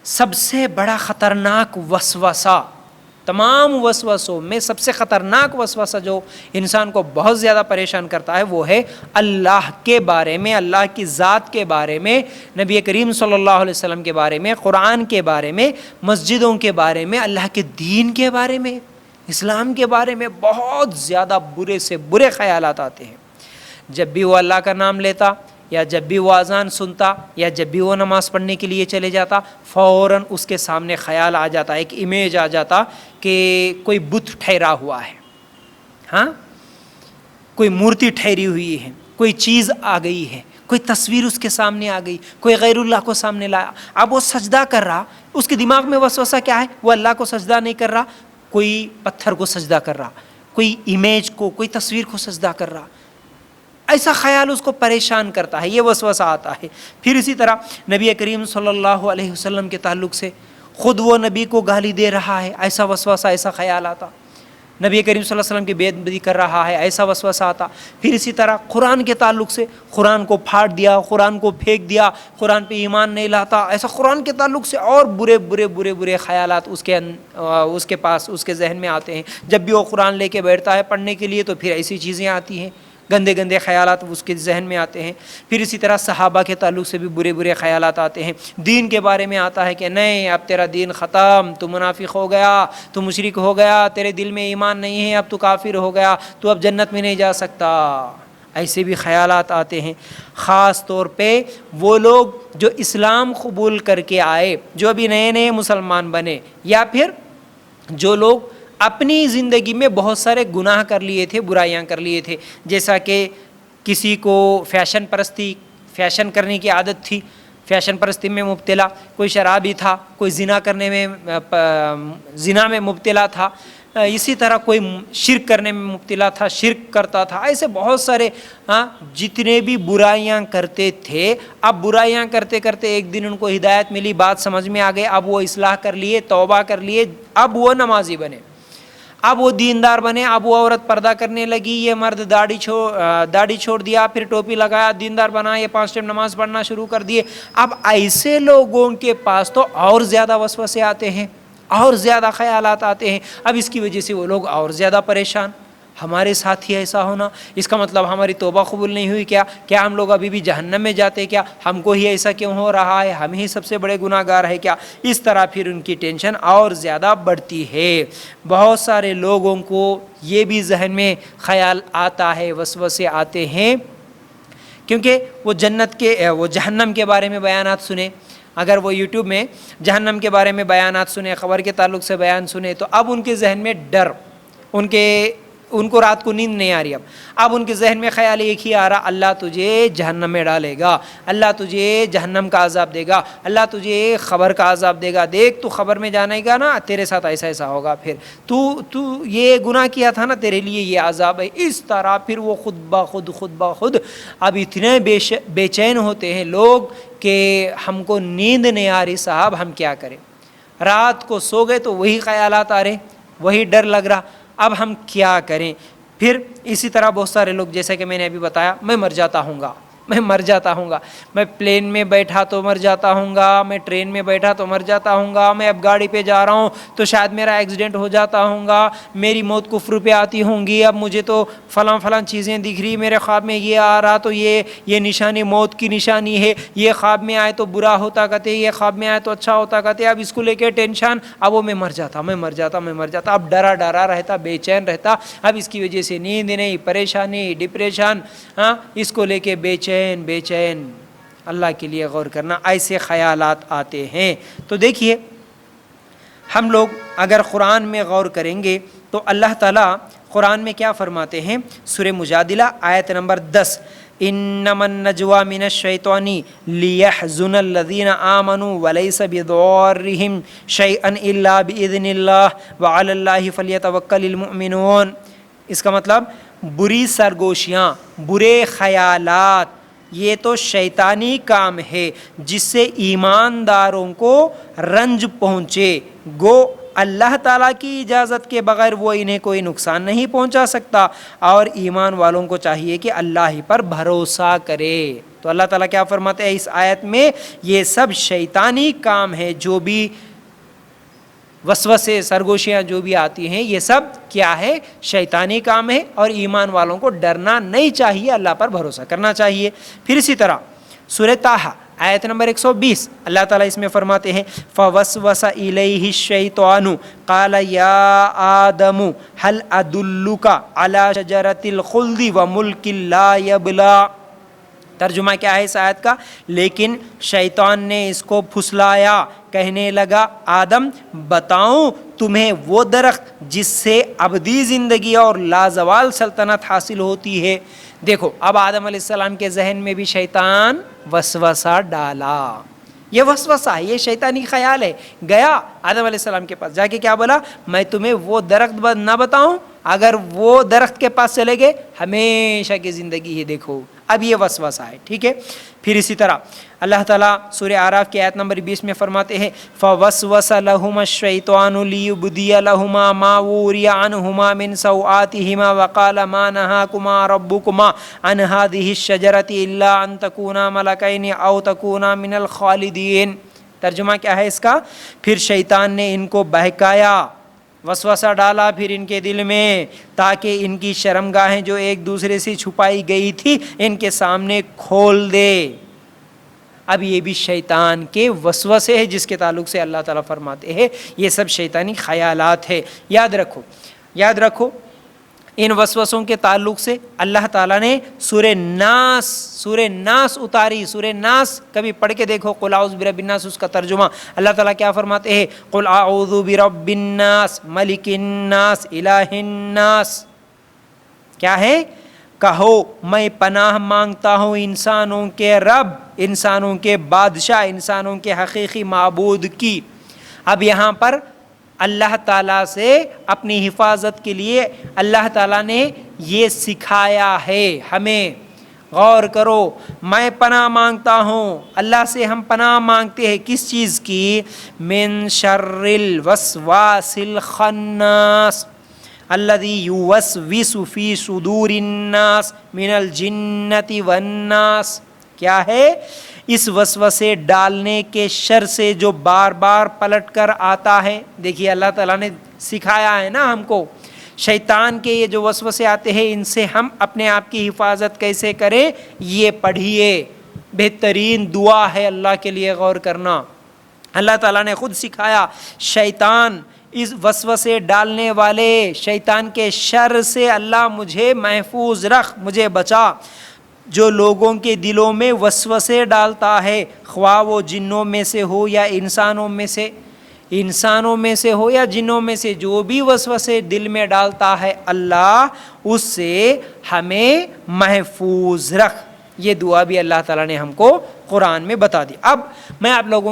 سب سے بڑا خطرناک وسوسہ، تمام وسوسوں میں سب سے خطرناک وسوسہ جو انسان کو بہت زیادہ پریشان کرتا ہے وہ ہے اللہ کے بارے میں، اللہ کی ذات کے بارے میں، نبی کریم صلی اللہ علیہ وسلم کے بارے میں، قرآن کے بارے میں، مسجدوں کے بارے میں، اللہ کے دین کے بارے میں، اسلام کے بارے میں بہت زیادہ برے سے برے خیالات آتے ہیں۔ جب بھی وہ اللہ کا نام لیتا، یا جب بھی وہ اذان سنتا، یا جب بھی وہ نماز پڑھنے کے لیے چلے جاتا، فوراً اس کے سامنے خیال آ جاتا، ایک امیج آ جاتا کہ کوئی بت ٹھہرا ہوا ہے، ہاں، کوئی مورتی ٹھہری ہوئی ہے، کوئی چیز آ گئی ہے، کوئی تصویر اس کے سامنے آ گئی، کوئی غیر اللہ کو سامنے لایا۔ اب وہ سجدہ کر رہا، اس کے دماغ میں وسوسہ کیا ہے؟ وہ اللہ کو سجدہ نہیں کر رہا، کوئی پتھر کو سجدہ کر رہا، کوئی امیج کو، کوئی تصویر کو سجدہ کر رہا۔ ایسا خیال اس کو پریشان کرتا ہے، یہ وسوسہ آتا ہے۔ پھر اسی طرح نبی کریم صلی اللہ علیہ وسلم کے تعلق سے خود وہ نبی کو گالی دے رہا ہے، ایسا وسوسہ، ایسا خیال آتا۔ نبی کریم صلی اللہ علیہ وسلم کی بے ادبی کر رہا ہے، ایسا وسوسہ آتا۔ پھر اسی طرح قرآن کے تعلق سے قرآن کو پھاڑ دیا، قرآن کو پھینک دیا، قرآن پہ ایمان نہیں لاتا، ایسا قرآن کے تعلق سے اور برے برے برے برے خیالات اس کے پاس، اس کے ذہن میں آتے ہیں۔ جب بھی وہ قرآن لے کے بیٹھتا ہے پڑھنے کے لیے تو پھر ایسی چیزیں آتی ہیں، گندے گندے خیالات اس کے ذہن میں آتے ہیں۔ پھر اسی طرح صحابہ کے تعلق سے بھی برے برے خیالات آتے ہیں۔ دین کے بارے میں آتا ہے کہ نہیں، اب تیرا دین ختم، تو منافق ہو گیا، تو مشرک ہو گیا، تیرے دل میں ایمان نہیں ہے، اب تو کافر ہو گیا، تو اب جنت میں نہیں جا سکتا۔ ایسے بھی خیالات آتے ہیں۔ خاص طور پہ وہ لوگ جو اسلام قبول کر کے آئے، جو ابھی نئے نئے مسلمان بنے، یا پھر جو لوگ اپنی زندگی میں بہت سارے گناہ کر لیے تھے، برائیاں کر لیے تھے، جیسا کہ کسی کو فیشن پرستی، فیشن کرنے کی عادت تھی، فیشن پرستی میں مبتلا، کوئی شرابی تھا، کوئی زنا میں مبتلا تھا، اسی طرح کوئی شرک کرنے میں مبتلا تھا، شرک کرتا تھا، ایسے بہت سارے جتنے بھی برائیاں کرتے تھے۔ اب برائیاں کرتے کرتے ایک دن ان کو ہدایت ملی، بات سمجھ میں آ گئی، اب وہ اصلاح کر لیے، توبہ کر لیے، اب وہ نمازی بنے، اب وہ دیندار بنے، اب وہ عورت پردہ کرنے لگی، یہ مرد داڑھی چھوڑ دیا، پھر ٹوپی لگایا، دیندار بنا، یہ 5 ٹائم نماز پڑھنا شروع کر دیے۔ اب ایسے لوگوں کے پاس تو اور زیادہ وسوسے آتے ہیں، اور زیادہ خیالات آتے ہیں۔ اب اس کی وجہ سے وہ لوگ اور زیادہ پریشان۔ ہمارے ساتھ ہی ایسا ہونا، اس کا مطلب ہماری توبہ قبول نہیں ہوئی کیا ہم لوگ ابھی بھی جہنم میں جاتے کیا؟ ہم کو ہی ایسا کیوں ہو رہا ہے؟ ہم ہی سب سے بڑے گناہ گار ہے کیا؟ اس طرح پھر ان کی ٹینشن اور زیادہ بڑھتی ہے۔ بہت سارے لوگوں کو یہ بھی ذہن میں خیال آتا ہے، وسوسے آتے ہیں، کیونکہ وہ جہنم کے بارے میں بیانات سنے، اگر وہ یوٹیوب میں جہنم کے بارے میں بیانات سنے، خبر کے تعلق سے بیان سنے، تو اب ان کے ذہن میں ڈر، ان کو رات کو نیند نہیں آ رہی۔ اب ان کے ذہن میں خیال ایک ہی آ رہا، اللہ تجھے جہنم میں ڈالے گا، اللہ تجھے جہنم کا عذاب دے گا، اللہ تجھے خبر کا عذاب دے گا، دیکھ تو خبر میں جانے گا نا، تیرے ساتھ ایسا ایسا ہوگا، پھر تو یہ گناہ کیا تھا نا، تیرے لیے یہ عذاب ہے۔ اس طرح پھر وہ خود بخود اب اتنے بے چین ہوتے ہیں لوگ کہ ہم کو نیند نہیں آ رہی صاحب، ہم کیا کریں؟ رات کو سو گئے تو وہی خیالات آ رہے، وہی ڈر لگ رہا، اب ہم کیا کریں؟ پھر اسی طرح بہت سارے لوگ، جیسے کہ میں نے ابھی بتایا، میں مر جاتا ہوں گا، میں پلین میں بیٹھا تو مر جاتا ہوں گا، میں ٹرین میں بیٹھا تو مر جاتا ہوں گا، میں اب گاڑی پہ جا رہا ہوں تو شاید میرا ایکسیڈنٹ ہو جاتا ہوں گا، میری موت کفر پہ آتی ہوں گی، اب مجھے تو فلاں چیزیں دکھ رہی، میرے خواب میں یہ آ رہا تو یہ نشانی موت کی نشانی ہے، یہ خواب میں آئے تو برا ہوتا کہتے، یہ خواب میں آئے تو اچھا ہوتا کہتے۔ اب اس کو لے کے ٹینشن، اب وہ میں مر جاتا، اب ڈرا رہتا، بے چین رہتا، اب اس کی وجہ سے نیند نہیں، پریشانی، ڈپریشن، اس کو لے کے بے چین۔ اللہ کے لیے غور کرنا، ایسے خیالات آتے ہیں۔ تو دیکھیے، ہم لوگ اگر قرآن میں غور کریں گے تو اللہ تعالیٰ قرآن میں کیا فرماتے ہیں؟ سورہ مجادلہ آیت نمبر 10، انما النجوى من الشیطان لیحزن الذین آمنوا ولیس بضارهم شیئا الا باذن اللہ وعلی اللہ فلیتوکل المؤمنون۔ اس کا مطلب بری سرگوشیاں، برے خیالات، یہ تو شیطانی کام ہے جس سے ایمانداروں کو رنج پہنچے، گو اللہ تعالیٰ کی اجازت کے بغیر وہ انہیں کوئی نقصان نہیں پہنچا سکتا، اور ایمان والوں کو چاہیے کہ اللہ ہی پر بھروسہ کرے۔ تو اللہ تعالیٰ کیا فرماتے ہیں اس آیت میں؟ یہ سب شیطانی کام ہے، جو بھی وسوسے سرگوشیاں جو بھی آتی ہیں یہ سب کیا ہے؟ شیطانی کام ہے، اور ایمان والوں کو ڈرنا نہیں چاہیے، اللہ پر بھروسہ کرنا چاہیے۔ پھر اسی طرح سورہ طٰہٰ آیت نمبر 120 اللہ تعالیٰ اس میں فرماتے ہیں فَوَسْوَسَ إِلَيْهِ الشَّيْطَانُ قَالَ يَا آدَمُ هَلْ أَدُلُّكَ عَلَى شَجَرَةِ الْخُلْدِ وَمُلْكٍ لَا يَبْلَىٰ۔ ترجمہ کیا ہے اس آیت کا؟ لیکن شیطان نے اس کو پھسلایا، کہنے لگا آدم بتاؤں تمہیں وہ درخت جس سے ابدی زندگی اور لازوال سلطنت حاصل ہوتی ہے۔ دیکھو اب آدم علیہ السلام کے ذہن میں بھی شیطان وسوسہ ڈالا، یہ وسوسہ ہے، یہ شیطانی خیال ہے۔ گیا آدم علیہ السلام کے پاس، جا کے کیا بولا؟ میں تمہیں وہ درخت نہ بتاؤں؟ اگر وہ درخت کے پاس چلے گئے ہمیشہ کی زندگی ہی دیکھو۔ اب یہ وسوسہ ہے، ٹھیک ہے۔ پھر اسی طرح اللہ تعالیٰ سورہ اعراف کی آیت نمبر 20 میں فرماتے ہیں فَوَسْوَسَ لَهُمَا الشَّيْطَانُ لِيُبْدِيَ لَهُمَا مَا وُورِيَ عَنْهُمَا مِنْ سَوْآتِهِمَا وَقَالَ مَا نَهَاكُمَا رَبُّكُمَا عَنْ هَٰذِهِ الشَّجَرَةِ إِلَّا أَن تَكُونَا مَلَكَيْنِ أَوْ تَكُونَا مِنَ الْخَالِدِينَ۔ ترجمہ کیا ہے اس کا؟ پھر شیطان نے ان کو بہکایا، وسوسہ ڈالا پھر ان کے دل میں، تاکہ ان کی شرمگاہیں جو ایک دوسرے سے چھپائی گئی تھی ان کے سامنے کھول دے۔ اب یہ بھی شیطان کے وسوسے ہیں جس کے تعلق سے اللہ تعالیٰ فرماتے ہیں یہ سب شیطانی خیالات ہے۔ یاد رکھو ان وسوسوں کے تعلق سے اللہ تعالیٰ نے سورہ ناس اتاری۔ سورہ ناس کبھی پڑھ کے دیکھو، قل اعوذ برب الناس، اس کا ترجمہ اللہ تعالیٰ کیا فرماتے ہیں؟ قل اعوذ برب الناس ملک الناس الہ الناس۔ کیا ہے؟ کہو میں پناہ مانگتا ہوں انسانوں کے رب، انسانوں کے بادشاہ، انسانوں کے حقیقی معبود کی۔ اب یہاں پر اللہ تعالیٰ سے اپنی حفاظت کے لیے اللہ تعالیٰ نے یہ سکھایا ہے ہمیں۔ غور کرو، میں پناہ مانگتا ہوں، اللہ سے ہم پناہ مانگتے ہیں کس چیز کی؟ من شر الوسواس الخناس الذی یوسوس فی صدور الناس من الجنۃ والناس۔ کیا ہے؟ اس وسوسے ڈالنے کے شر سے جو بار بار پلٹ کر آتا ہے۔ دیکھیے اللہ تعالیٰ نے سکھایا ہے نا ہم کو، شیطان کے یہ جو وسوسے آتے ہیں ان سے ہم اپنے آپ کی حفاظت کیسے کریں، یہ پڑھیے۔ بہترین دعا ہے اللہ کے لیے غور کرنا۔ اللہ تعالیٰ نے خود سکھایا، شیطان اس وسوسے ڈالنے والے شیطان کے شر سے اللہ مجھے محفوظ رکھ، مجھے بچا۔ جو لوگوں کے دلوں میں وسوسے ڈالتا ہے، خواہ وہ جنوں میں سے ہو یا انسانوں میں سے ہو یا جنوں میں سے، جو بھی وسوسے دل میں ڈالتا ہے اللہ اس سے ہمیں محفوظ رکھ۔ یہ دعا بھی اللہ تعالیٰ نے ہم کو قرآن میں بتا دی۔ اب میں آپ لوگوں